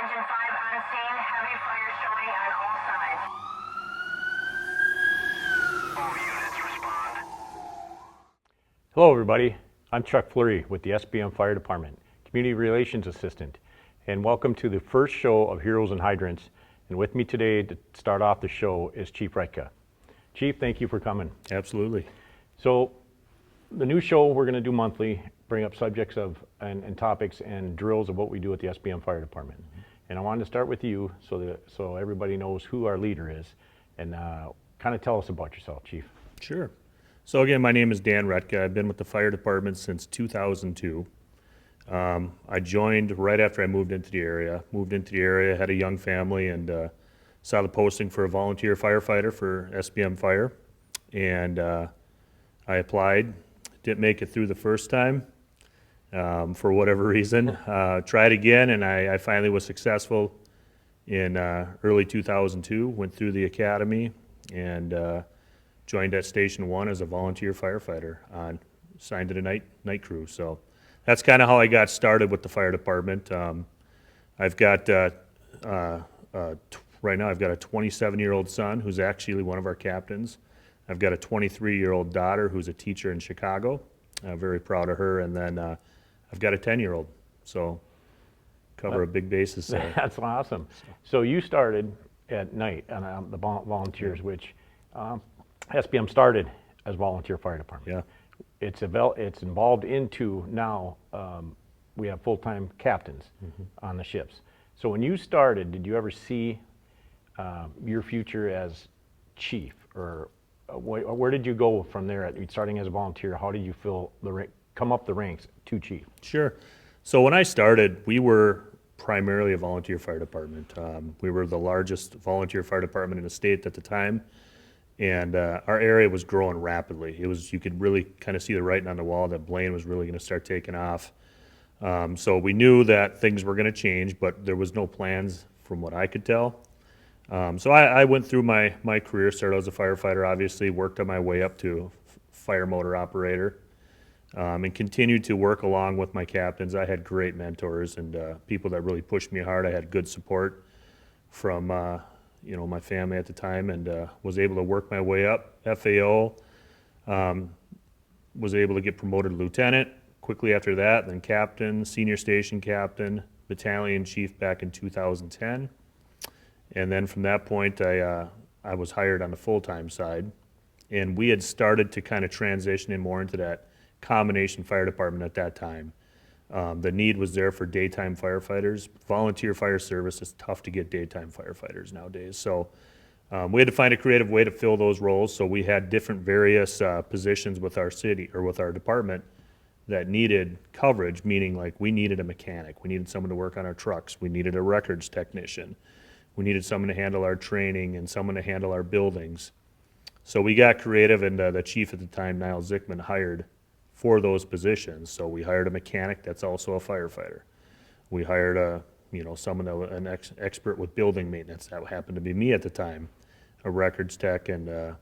Engine 5 on scene. Heavy fire showing on all sides. All units respond. Hello everybody, I'm Chuck Fleury with the SBM Fire Department, Community Relations Assistant, and welcome to the first show of Heroes and Hydrants. And with me today to start off the show is Chief Retka. Chief, thank you for coming. Absolutely. So the new show we're going to do monthly, bring up subjects of and topics and drills of what we do at the SBM Fire Department. Mm-hmm. And I wanted to start with you so everybody knows who our leader is, and kind of tell us about yourself, Chief. Sure. So again, my name is Dan Retka. I've been with the fire department since 2002. I joined right after I moved into the area, had a young family, and saw the posting for a volunteer firefighter for SBM Fire. And I applied, didn't make it through the first time for whatever reason. Tried again, and I finally was successful in early 2002, went through the academy, and joined at Station 1 as a volunteer firefighter, signed to the night crew. So that's kind of how I got started with the fire department. I've got, right now I've got a 27-year-old son who's actually one of our captains. I've got a 23-year-old daughter who's a teacher in Chicago. I'm very proud of her. And then I've got a 10-year-old. So cover a big basis there. That's awesome. So you started at night on the volunteers, which SBM started as volunteer fire department. Yeah. It's involved into now we have full-time captains on the ships. So when you started, did you ever see your future as chief, or where did you go from there at starting as a volunteer? How did you come up the ranks to chief? Sure. So when I started, we were primarily a volunteer fire department. We were the largest volunteer fire department in the state at the time. And our area was growing rapidly. You could really kind of see the writing on the wall that Blaine was really going to start taking off. So we knew that things were going to change, but there was no plans from what I could tell. So I went through my career, started as a firefighter, obviously, worked on my way up to fire motor operator, and continued to work along with my captains. I had great mentors and people that really pushed me hard. I had good support from my family at the time, and was able to work my way up. FAO, was able to get promoted to lieutenant quickly after that, then captain, senior station captain, battalion chief back in 2010. And then from that point, I was hired on the full-time side, and we had started to kind of transition in more into that combination fire department at that time. The need was there for daytime firefighters. Volunteer fire service is tough to get daytime firefighters nowadays. So we had to find a creative way to fill those roles. So we had different various positions with our city or with our department that needed coverage, meaning like we needed a mechanic. We needed someone to work on our trucks. We needed a records technician. We needed someone to handle our training and someone to handle our buildings. So we got creative, and the chief at the time, Niall Zickman, hired for those positions. So we hired a mechanic that's also a firefighter. We hired someone that was an expert with building maintenance. That happened to be me at the time, a records tech, and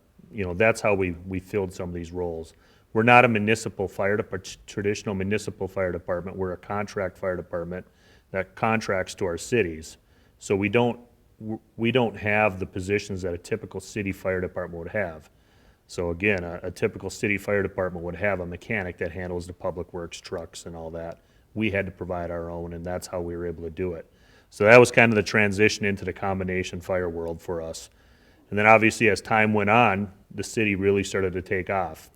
that's how we filled some of these roles. We're not a municipal fire department, traditional municipal fire department. We're a contract fire department that contracts to our cities. So we don't have the positions that a typical city fire department would have. So again, a typical city fire department would have a mechanic that handles the public works trucks and all that. We had to provide our own, and that's how we were able to do it. So that was kind of the transition into the combination fire world for us. And then obviously as time went on, the city really started to take off.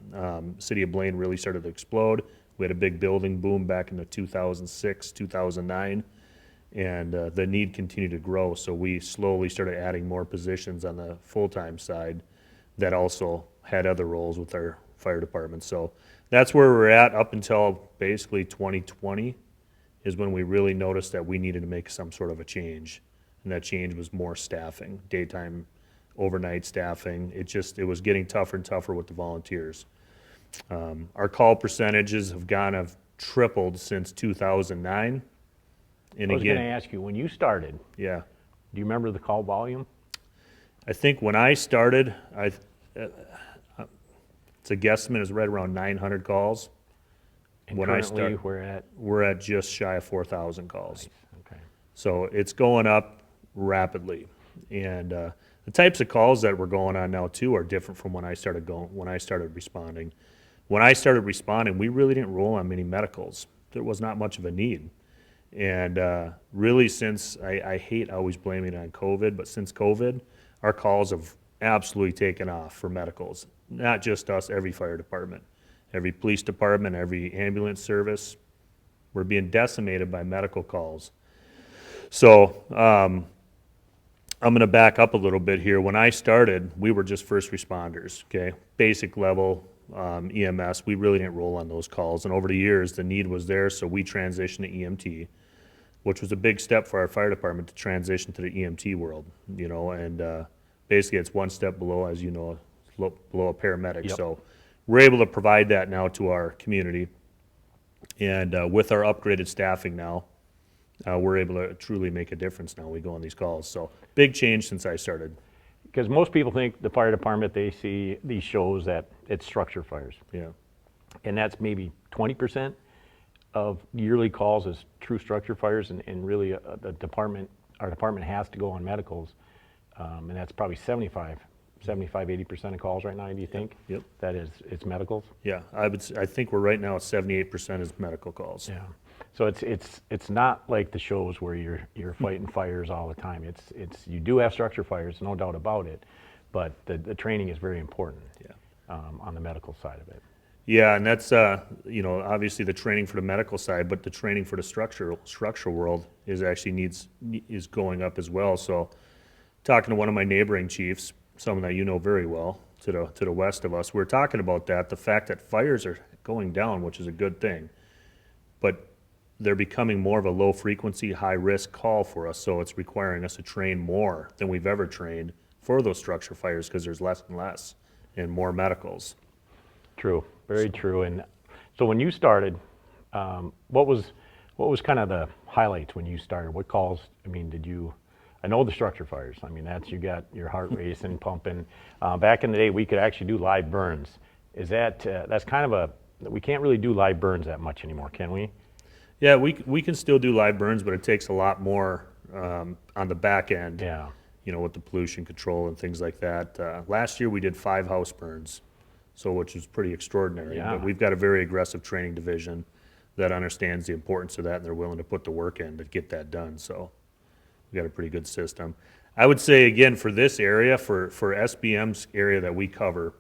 City of Blaine really started to explode. We had a big building boom back in the 2006, 2009, and the need continued to grow. So we slowly started adding more positions on the full-time side that also had other roles with our fire department. So that's where we're at up until basically 2020 is when we really noticed that we needed to make some sort of a change. And that change was more staffing, daytime, overnight staffing. It was getting tougher and tougher with the volunteers. Our call percentages have tripled since 2009. And I was going to ask you, when you started, yeah, do you remember the call volume? I think when I started, it's a guesstimate, is right around 900 calls. And when currently we're at just shy of 4,000 calls. Nice. Okay. So it's going up rapidly. And the types of calls that we're going on now too are different from when I started responding. When I started responding, we really didn't roll on many medicals. There was not much of a need. And really since, I hate always blaming it on COVID, but since COVID, our calls have absolutely taken off for medicals. Not just us, every fire department, every police department, every ambulance service. We're being decimated by medical calls. So I'm going to back up a little bit here. When I started, we were just first responders, okay? Basic level EMS, we really didn't roll on those calls. And over the years, the need was there, so we transitioned to EMT, which was a big step for our fire department to transition to the EMT world, you know, and basically it's one step below, as you know, below a paramedic. Yep. So we're able to provide that now to our community. And with our upgraded staffing now, we're able to truly make a difference now. We go on these calls. So big change since I started. Because most people think the fire department, they see these shows that it's structure fires. Yeah. And that's maybe 20% of yearly calls is true structure fires, and really our department has to go on medicals, and that's probably 80% of calls right now, do you think? Yep. That is, it's medicals? Yeah, I think we're right now at 78% is medical calls. Yeah. So it's not like the shows where you're fighting fires all the time. It's you do have structure fires, no doubt about it, but the training is very important. Yeah. On the medical side of it. Yeah, and that's you know, obviously the training for the medical side, but the training for the structural world is going up as well. So, talking to one of my neighboring chiefs, someone that you know very well, to the west of us, we're talking about that, the fact that fires are going down, which is a good thing, but they're becoming more of a low frequency, high risk call for us. So it's requiring us to train more than we've ever trained for those structure fires because there's less and less and more medicals. True, very true. And so when you started, what was kind of the highlights when you started? What calls? I mean, I know the structure fires. I mean, you got your heart racing, pumping. Back in the day, we could actually do live burns. Is that's kind of we can't really do live burns that much anymore, can we? Yeah, we can still do live burns, but it takes a lot more on the back end. Yeah. You know, with the pollution control and things like that. Last year we did 5 house burns, which was pretty extraordinary. Yeah. But we've got a very aggressive training division that understands the importance of that, and they're willing to put the work in to get that done. So we've got a pretty good system. I would say, again, for this area, for SBM's area that we cover,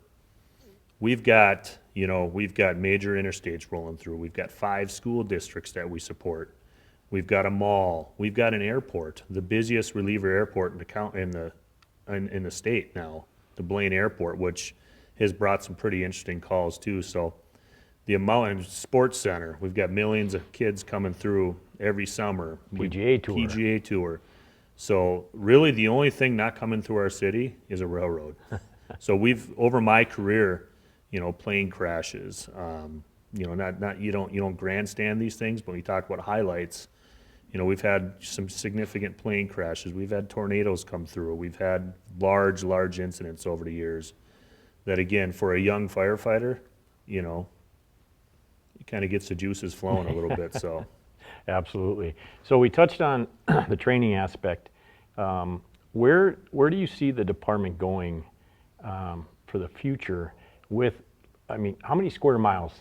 we've got major interstates rolling through. We've got 5 school districts that we support. We've got a mall. We've got an airport, the busiest reliever airport in the state now, the Blaine Airport, which has brought some pretty interesting calls too. So the amount in sports center, we've got millions of kids coming through every summer. PGA Tour. So really the only thing not coming through our city is a railroad. So over my career, you know, plane crashes, you know, you don't grandstand these things, but when you talk about highlights, you know, we've had some significant plane crashes. We've had tornadoes come through. We've had large incidents over the years that, again, for a young firefighter, you know, it kind of gets the juices flowing a little bit, so. Absolutely. So we touched on the training aspect. Where do you see the department going for the future with, I mean, how many square miles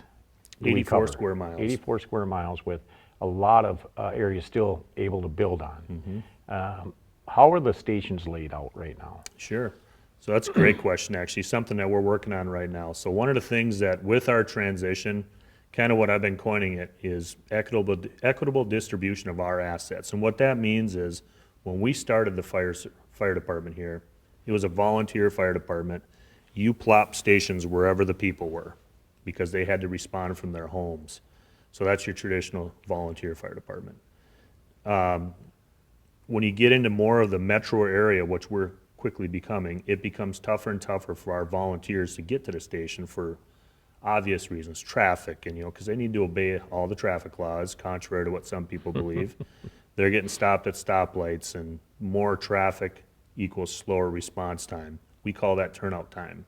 do we cover? 84 square miles. 84 square miles with a lot of areas still able to build on. Mm-hmm. How are the stations laid out right now? Sure. So that's a great question, actually, something that we're working on right now. So one of the things that with our transition, kind of what I've been coining it is equitable distribution of our assets. And what that means is when we started the fire department here, it was a volunteer fire department. You plop stations wherever the people were because they had to respond from their homes. So that's your traditional volunteer fire department. When you get into more of the metro area, which we're quickly becoming, it becomes tougher and tougher for our volunteers to get to the station for obvious reasons, traffic, and because they need to obey all the traffic laws, contrary to what some people believe. They're getting stopped at stoplights, and more traffic equals slower response time. We call that turnout time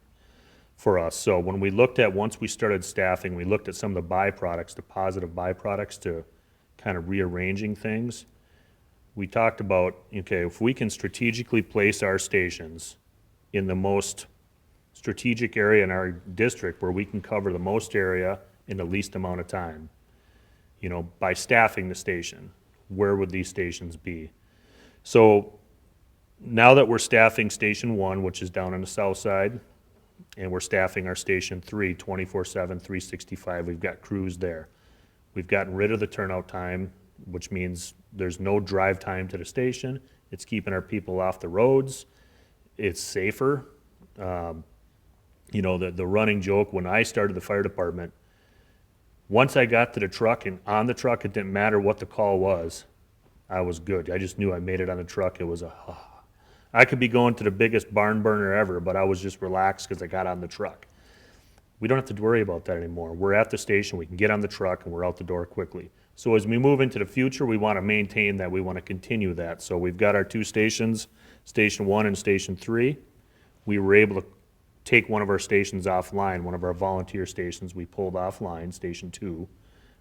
for us. So when we looked at, once we started staffing, we looked at some of the byproducts, the positive byproducts to kind of rearranging things. we talked about, okay, if we can strategically place our stations in the most strategic area in our district where we can cover the most area in the least amount of time, you know, by staffing the station, where would these stations be? So now that we're staffing Station 1, which is down on the south side, and we're staffing our Station 3 24/7, 365, we've got crews there. We've gotten rid of the turnout time, which means there's no drive time to the station. It's keeping our people off the roads. It's safer. You know, the running joke when I started the fire department, once I got to the truck and on the truck, it didn't matter what the call was. I was good. I just knew I made it on the truck. It was I could be going to the biggest barn burner ever, but I was just relaxed because I got on the truck. We don't have to worry about that anymore. We're at the station, we can get on the truck, and we're out the door quickly. So as we move into the future, we want to maintain that, we want to continue that. So we've got our two stations, Station 1 and Station 3. We were able to take one of our stations offline, one of our volunteer stations, we pulled offline, Station 2,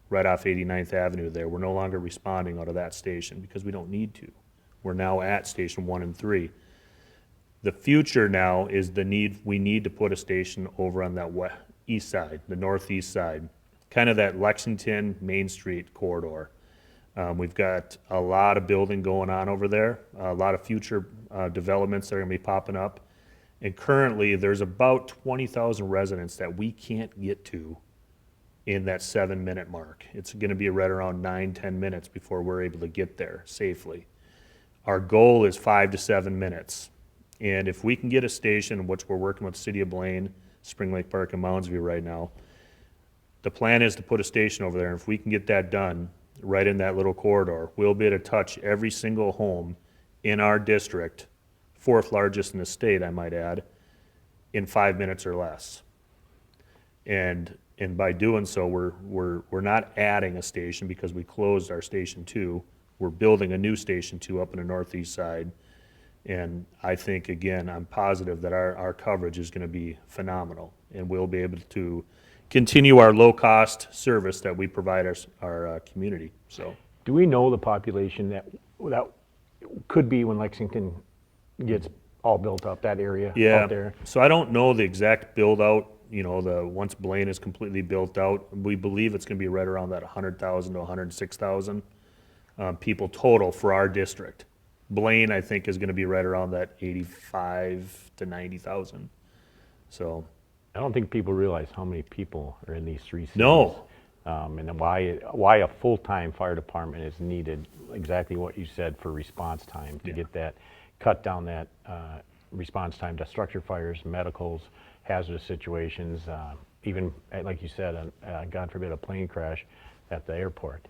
right off 89th Avenue there. We're no longer responding out of that station because we don't need to. We're now at Station 1 and 3. The future now is we need to put a station over on that east side, the northeast side, kind of that Lexington Main Street corridor. We've got a lot of building going on over there, a lot of future developments that are going to be popping up. And currently, there's about 20,000 residents that we can't get to in that 7-minute mark. It's going to be right around 9-10 minutes before we're able to get there safely. Our goal is 5 to 7 minutes. And if we can get a station, which we're working with the City of Blaine, Spring Lake Park, and Mounds View right now, the plan is to put a station over there. And if we can get that done right in that little corridor, we'll be able to touch every single home in our district, 4th largest in the state, I might add, in 5 minutes or less. And by doing so, we're not adding a station because we closed our Station 2. We're building a new Station 2 up in the northeast side. And I think, again, I'm positive that our coverage is going to be phenomenal, and we'll be able to continue our low-cost service that we provide our community. So, Do we know the population that could be when Lexington gets all built up, that area out there? So I don't know the exact build out, you know, once Blaine is completely built out, we believe it's going to be right around that 100,000 to 106,000 people total for our district. Blaine, I think, is going to be right around that 85 to 90,000. So I don't think people realize how many people are in these three cities. No. And why a full-time fire department is needed, exactly what you said, for response time, to get that, cut down that response time to structure fires, medicals, hazardous situations, even, like you said, God forbid, a plane crash at the airport.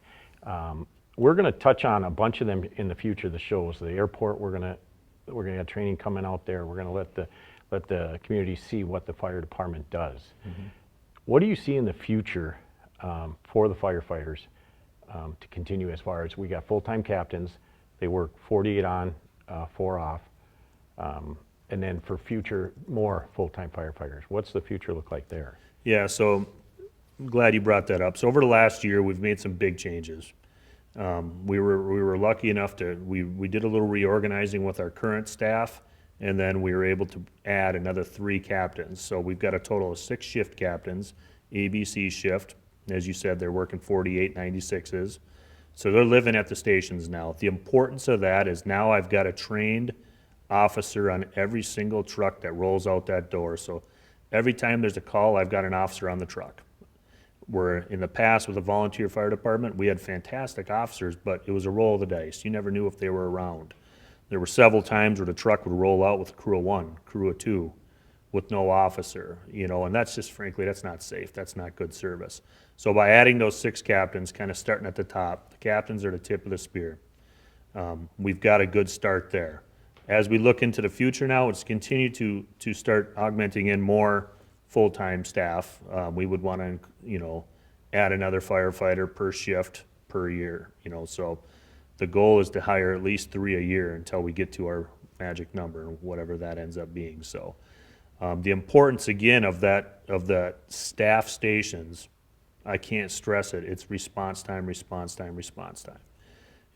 We're going to touch on a bunch of them in the future, the shows. The airport, we're going to have training coming out there. We're going to let the community see what the fire department does. Mm-hmm. What do you see in the future for the firefighters to continue, as far as we got full-time captains, they work 48 on, 4 off, and then for future more full-time firefighters, what's the future look like there? Yeah, so I'm glad you brought that up. So over the last year, we've made some big changes. We were lucky enough to, we did a little reorganizing with our current staff, and then we were able to add another 3 captains. So we've got a total of 6 shift captains, ABC shift. As you said, they're working 48 96s. So they're living at the stations now. The importance of that is now I've got a trained officer on every single truck that rolls out that door. So every time there's a call, I've got an officer on the truck. Where in the past with the volunteer fire department, we had fantastic officers, but it was a roll of the dice. You never knew if they were around. There were several times where the truck would roll out with a crew of 1, crew of 2, with no officer, you know, and that's just, frankly, that's not safe. That's not good service. So by adding those 6 captains, kind of starting at the top, the captains are the tip of the spear. We've got a good start there. As we look into the future now, it's continue to start augmenting in more full-time staff. We would want to, you know, add another firefighter per shift per year, you know, so the goal is to hire at least 3 a year until we get to our magic number, whatever that ends up being. So the importance, again, of the staff stations, I can't stress it. It's response time, response time, response time.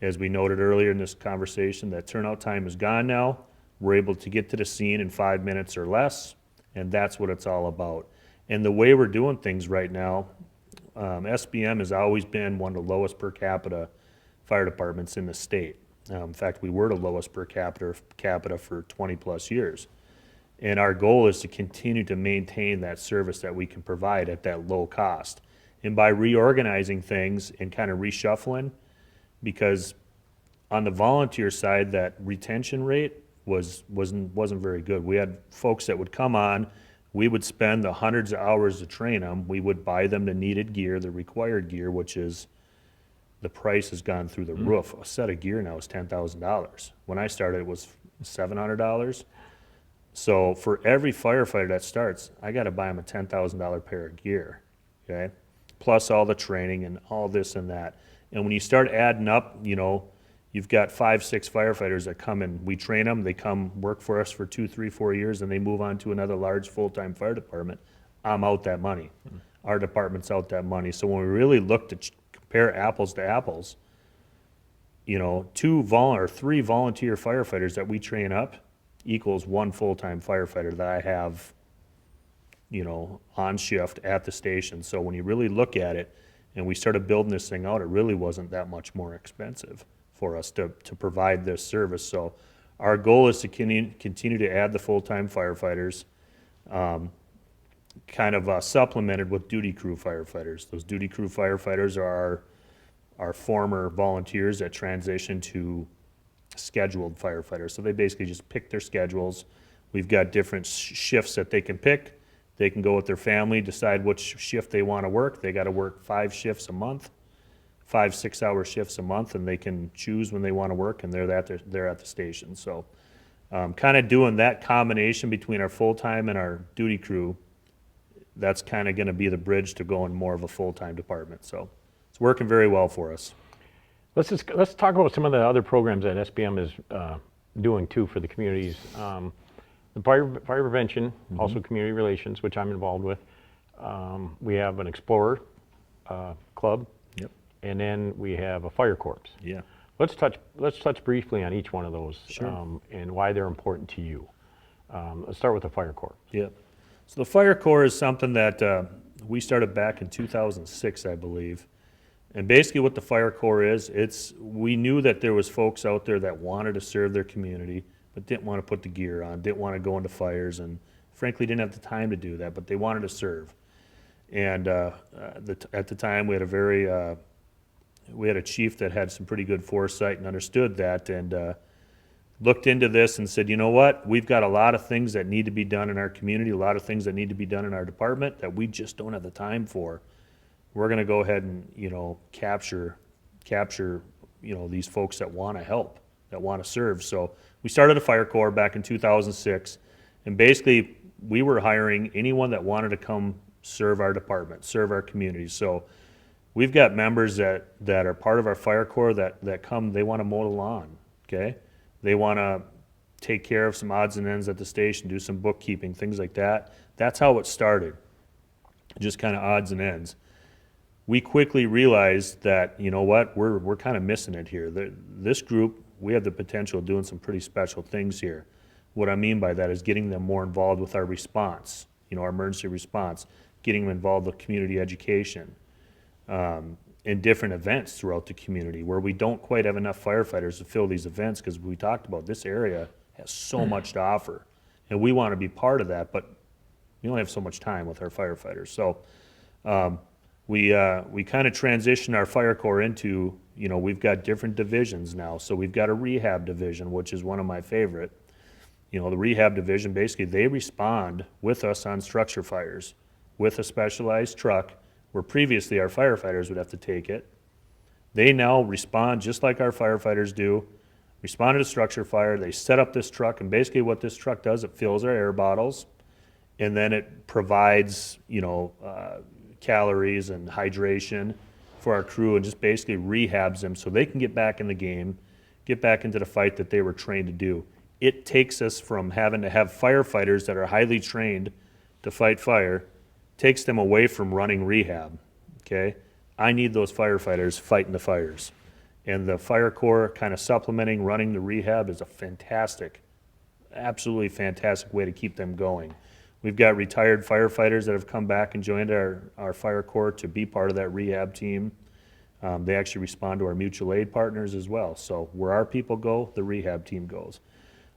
As we noted earlier in this conversation, that turnout time is gone now. We're able to get to the scene in 5 minutes or less, and that's what it's all about. And the way we're doing things right now, SBM has always been one of the lowest per capita fire departments in the state. In fact, we were the lowest per capita for 20 plus years. And our goal is to continue to maintain that service that we can provide at that low cost. And by reorganizing things and kind of reshuffling, because on the volunteer side, that retention rate wasn't very good. We had folks that would come on, we would spend the hundreds of hours to train them, we would buy them the needed gear, the required gear, which is, the price has gone through the roof. A set of gear now is $10,000. When I started, it was $700. So for every firefighter that starts, I got to buy them a $10,000 pair of gear, okay? Plus all the training and all this and that. And when you start adding up, you know, you've got 5, 6 firefighters that come in. We train them, they come work for us for 2, 3, 4 years, and they move on to another large full-time fire department. I'm out that money. Our department's out that money. So when we really look to compare apples to apples, you know, 3 volunteer firefighters that we train up equals 1 full-time firefighter that I have, you know, on shift at the station. So when you really look at it, and we started building this thing out, it really wasn't that much more expensive for us to provide this service. So our goal is to continue to add the full-time firefighters, kind of supplemented with duty crew firefighters. Those duty crew firefighters are our former volunteers that transition to scheduled firefighters. So they basically just pick their schedules. We've got different shifts that they can pick. They can go with their family, decide which shift they want to work. They got to work 5 shifts a month, 5 6-hour shifts a month, and they can choose when they want to work, and they're at the station. So kind of doing that combination between our full-time and our duty crew, that's kind of going to be the bridge to going more of a full-time department. So it's working very well for us. Let's talk about some of the other programs that SBM is doing too for the communities. The fire prevention, also community relations, which I'm involved with. We have an Explorer club, Yep. and then we have a fire corps. Yeah. Let's touch briefly on each one of those. Sure. And why they're important to you. Let's start with the fire corps. Yeah. So the fire corps is something that we started back in 2006, I believe. And basically what the fire corps is, we knew that there was folks out there that wanted to serve their community, but didn't want to put the gear on, didn't want to go into fires, and frankly didn't have the time to do that, but they wanted to serve. And at the time we had a chief that had some pretty good foresight and understood that, and looked into this and said, you know what, we've got a lot of things that need to be done in our community, a lot of things that need to be done in our department that we just don't have the time for. We're going to go ahead and, you know, capture, you know, these folks that want to help, that want to serve. So we started a fire corps back in 2006, and basically we were hiring anyone that wanted to come serve our department, serve our community. So we've got members that are part of our fire corps that come, they want to mow the lawn, okay? They want to take care of some odds and ends at the station, do some bookkeeping, things like that. That's how it started, just kind of odds and ends. We quickly realized that, you know what, we're kind of missing it here. This group, we have the potential of doing some pretty special things here. What I mean by that is getting them more involved with our response, you know, our emergency response, getting them involved with community education, in different events throughout the community where we don't quite have enough firefighters to fill these events, because we talked about this area has so much to offer, and we want to be part of that, but we only have so much time with our firefighters. So we kind of transitioned our fire corps into, you know, we've got different divisions now. So we've got a rehab division, which is one of my favorite. You know, the rehab division, basically they respond with us on structure fires with a specialized truck, where previously our firefighters would have to take it. They now respond just like our firefighters do, respond to a structure fire. They set up this truck, and basically what this truck does, it fills our air bottles, and then it provides, you know, calories and hydration for our crew, and just basically rehabs them so they can get back in the game, get back into the fight that they were trained to do. It takes us from having to have firefighters that are highly trained to fight fire, takes them away from running rehab, okay? I need those firefighters fighting the fires. And the fire corps kind of supplementing, running the rehab is a fantastic, absolutely fantastic way to keep them going. We've got retired firefighters that have come back and joined our fire corps to be part of that rehab team. They actually respond to our mutual aid partners as well. So where our people go, the rehab team goes.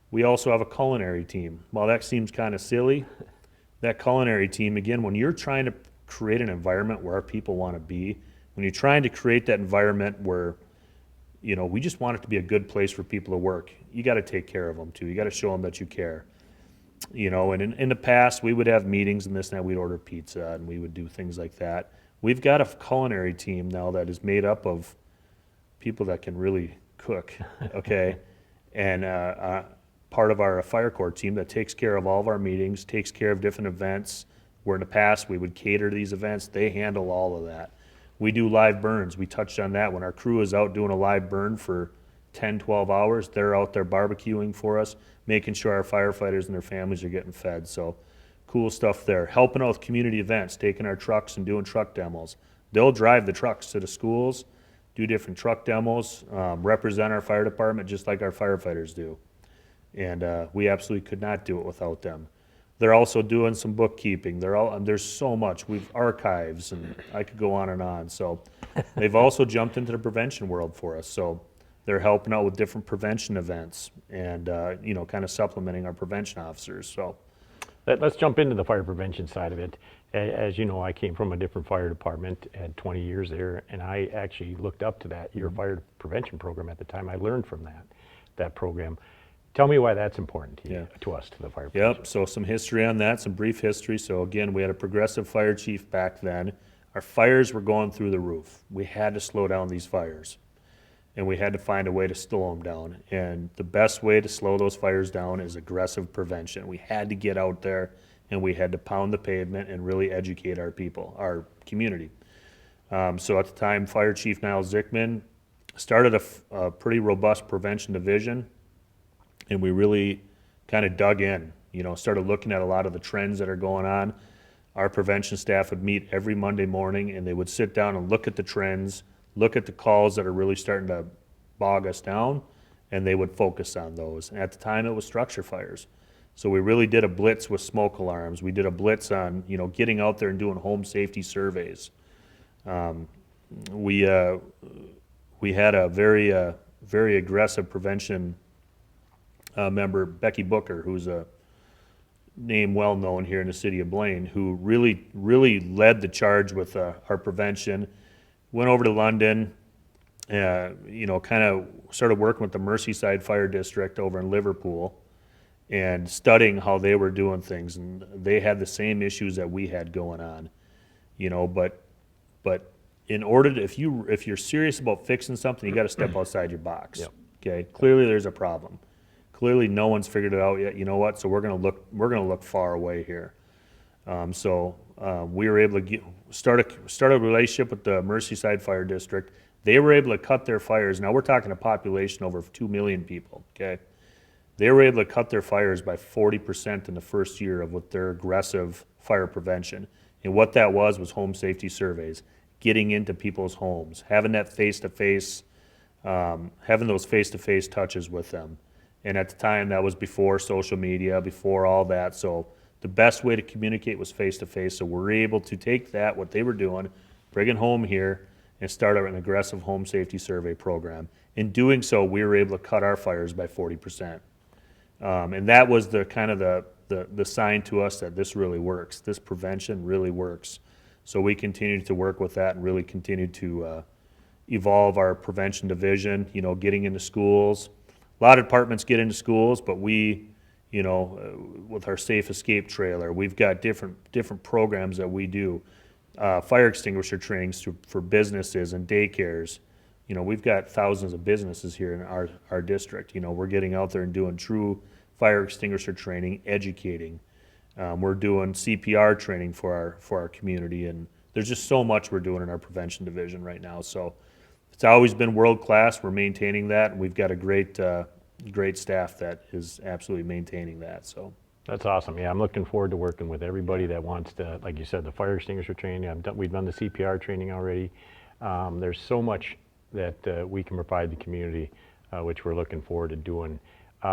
We also have a culinary team. While that seems kind of silly, that culinary team, again, when you're trying to create an environment where our people want to be, when you're trying to create that environment where, you know, we just want it to be a good place for people to work, you got to take care of them too. You got to show them that you care. You know, and in the past, we would have meetings and this and that. We'd order pizza and we would do things like that. We've got a culinary team now that is made up of people that can really cook, okay? And part of our fire corps team that takes care of all of our meetings, takes care of different events, where in the past we would cater to these events. They handle all of that. We do live burns. We touched on that. When our crew is out doing a live burn for 10, 12 hours, they're out there barbecuing for us, making sure our firefighters and their families are getting fed. So cool stuff there. Helping out with community events, taking our trucks and doing truck demos. They'll drive the trucks to the schools, do different truck demos, represent our fire department just like our firefighters do. And we absolutely could not do it without them. They're also doing some bookkeeping. There's so much. We've archives, and I could go on and on. So they've also jumped into the prevention world for us. So they're helping out with different prevention events and, you know, kind of supplementing our prevention officers. So Let's jump into the fire prevention side of it. As you know, I came from a different fire department, had 20 years there, and I actually looked up to that, your fire prevention program at the time. I learned from that program. Tell me why that's important to you, to us, to the fire prevention. Yep, so some history on that, some brief history. So again, we had a progressive fire chief back then. Our fires were going through the roof. We had to slow down these fires, and we had to find a way to slow them down. And the best way to slow those fires down is aggressive prevention. We had to get out there, and we had to pound the pavement and really educate our people, our community. So at the time, Fire Chief Niles Zickman started a pretty robust prevention division, and we really kind of dug in, you know, started looking at a lot of the trends that are going on. Our prevention staff would meet every Monday morning, and they would sit down and look at the trends, look at the calls that are really starting to bog us down, and they would focus on those. And at the time, it was structure fires. So we really did a blitz with smoke alarms. We did a blitz on, you know, getting out there and doing home safety surveys. We had a very aggressive prevention member, Becky Booker, who's a name well known here in the city of Blaine, who really led the charge with our prevention. Went over to London, you know, kind of started working with the Merseyside Fire District over in Liverpool and studying how they were doing things. And they had the same issues that we had going on, you know, but in order to, if you're serious about fixing something, you got to step outside your box. Yep. Okay, clearly there's a problem. Clearly no one's figured it out yet. You know what? So we're gonna look far away here. We were able to start a relationship with the Merseyside Fire District. They were able to cut their fires. Now we're talking a population over 2 million people. Okay, they were able to cut their fires by 40% in the first year of with their aggressive fire prevention. And what that was home safety surveys, getting into people's homes, having that face-to-face, having those face-to-face touches with them. And at the time, that was before social media, before all that. So the best way to communicate was face-to-face. So we're able to take that, what they were doing, bring it home here, and start an aggressive home safety survey program. In doing so, we were able to cut our fires by 40%. And that was the kind of the sign to us that this really works. This prevention really works. So we continued to work with that and really continued to evolve our prevention division, you know, getting into schools. A lot of departments get into schools, but we, you know, with our safe escape trailer, we've got different programs that we do. Fire extinguisher trainings for businesses and daycares. You know, we've got thousands of businesses here in our district. You know, we're getting out there and doing true fire extinguisher training, educating. We're doing CPR training for our community, and there's just so much we're doing in our prevention division right now. So it's always been world class. We're maintaining that, and we've got a great staff that is absolutely maintaining that. So That's awesome. Yeah, I'm looking forward to working with everybody that wants to, like you said, the fire extinguisher training. We've done the CPR training already. There's so much that we can provide the community, which we're looking forward to doing.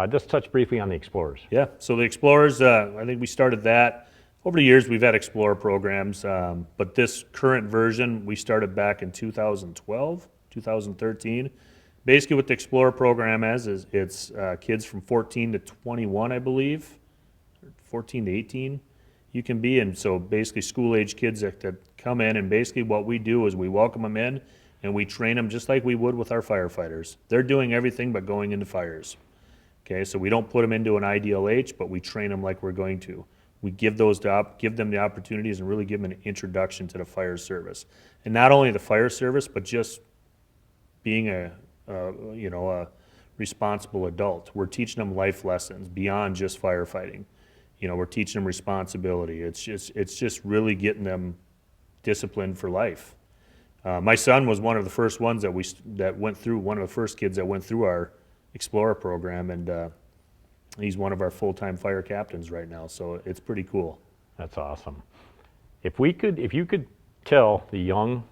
Just touch briefly on the Explorers. Yeah, so the Explorers, I think we started that. Over the years, we've had Explorer programs, but this current version, we started back in 2012, 2013. Basically what the Explorer program is it's kids from 14 to 21, I believe, 14 to 18 you can be. And so basically school-age kids that come in, and basically what we do is we welcome them in and we train them just like we would with our firefighters. They're doing everything but going into fires. Okay, so we don't put them into an IDLH, but we train them like we're going to. We give them the opportunities and really give them an introduction to the fire service. And not only the fire service, but just being a responsible adult. We're teaching them life lessons beyond just firefighting. We're teaching them responsibility. It's just really getting them disciplined for life. My son was one of the first ones that went through, one of the first kids that went through our Explorer program, and he's one of our full-time fire captains right now, so it's pretty cool. That's awesome. If you could tell the young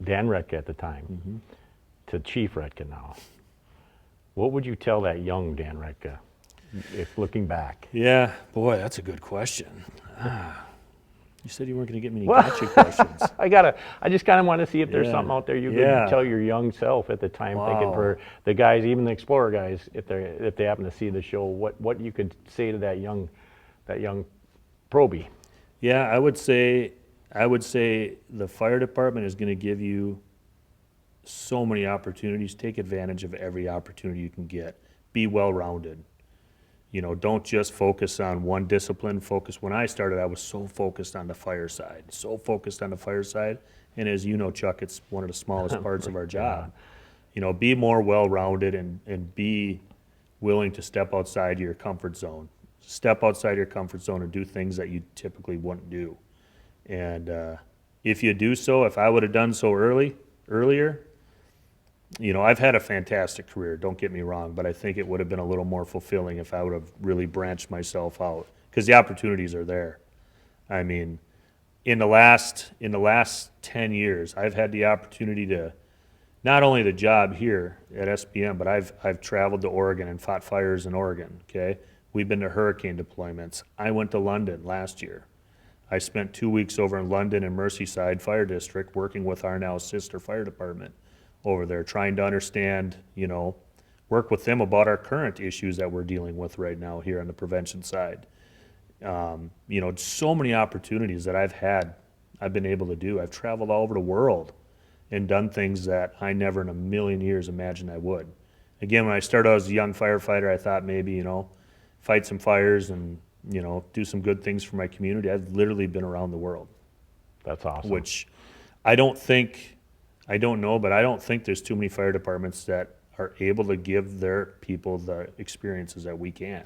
Dan Retka at the time to Chief Retka now, what would you tell that young Dan Retka, if looking back? Yeah, boy, that's a good question. You said you weren't going to get me any gotcha questions. I just kind of want to see if there's something out there you could tell your young self at the time, thinking for the guys, even the Explorer guys, if they happen to see the show, what you could say to that young probie. Yeah, I would say the fire department is going to give you so many opportunities. Take advantage of every opportunity you can get. Be well-rounded. Don't just focus on one discipline. When I started, I was so focused on the fire side. And as you know, Chuck, it's one of the smallest parts of our job. Be more well-rounded and be willing to step outside your comfort zone. Step outside your comfort zone and do things that you typically wouldn't do. And if you do so, if I would have done so earlier, I've had a fantastic career, don't get me wrong, but I think it would have been a little more fulfilling if I would have really branched myself out, because the opportunities are there. I mean, in the last 10 years, I've had the opportunity to, not only the job here at SPM, but I've traveled to Oregon and fought fires in Oregon, okay? We've been to hurricane deployments. I went to London last year. I spent 2 weeks over in London and Merseyside Fire District working with our now sister fire department over there, trying to understand, work with them about our current issues that we're dealing with right now here on the prevention side. So many opportunities that I've been able to do. I've traveled all over the world and done things that I never in a million years imagined I would. Again, when I started out as a young firefighter, I thought maybe, fight some fires and, do some good things for my community. I've literally been around the world. That's awesome. Which I don't know, but I don't think there's too many fire departments that are able to give their people the experiences that we can.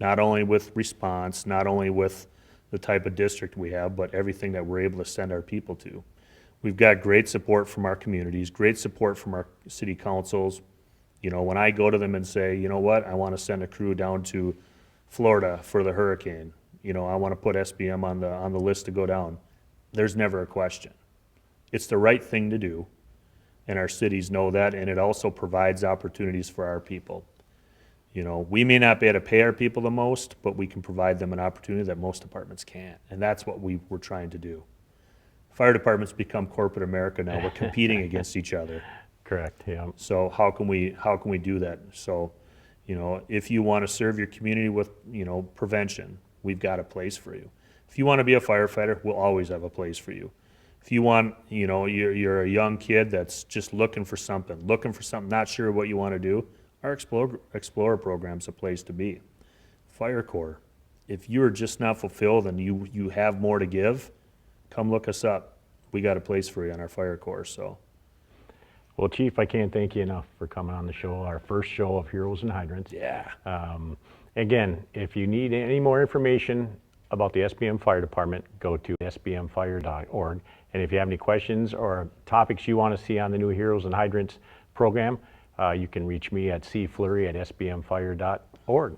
Not only with response, not only with the type of district we have, but everything that we're able to send our people to. We've got great support from our communities, great support from our city councils. When I go to them and say, you know what, I want to send a crew down to Florida for the hurricane, I want to put SBM on the list to go down, there's never a question. It's the right thing to do, and our cities know that, and it also provides opportunities for our people. We may not be able to pay our people the most, but we can provide them an opportunity that most departments can't, and that's what we're trying to do. Fire departments become corporate America now. We're competing against each other. Correct, yeah. So how can we do that? So, if you want to serve your community with, prevention, we've got a place for you. If you want to be a firefighter, we'll always have a place for you. If you want, you're a young kid that's just looking for something, not sure what you want to do, our Explorer program's a place to be. Fire Corps, if you're just not fulfilled and you have more to give, come look us up. We got a place for you on our Fire Corps, so. Well, Chief, I can't thank you enough for coming on the show, our first show of Heroes and Hydrants. Yeah. Again, if you need any more information about the SBM Fire Department, go to sbmfire.org. And if you have any questions or topics you want to see on the new Heroes and Hydrants program, you can reach me at cflurry@sbmfire.org.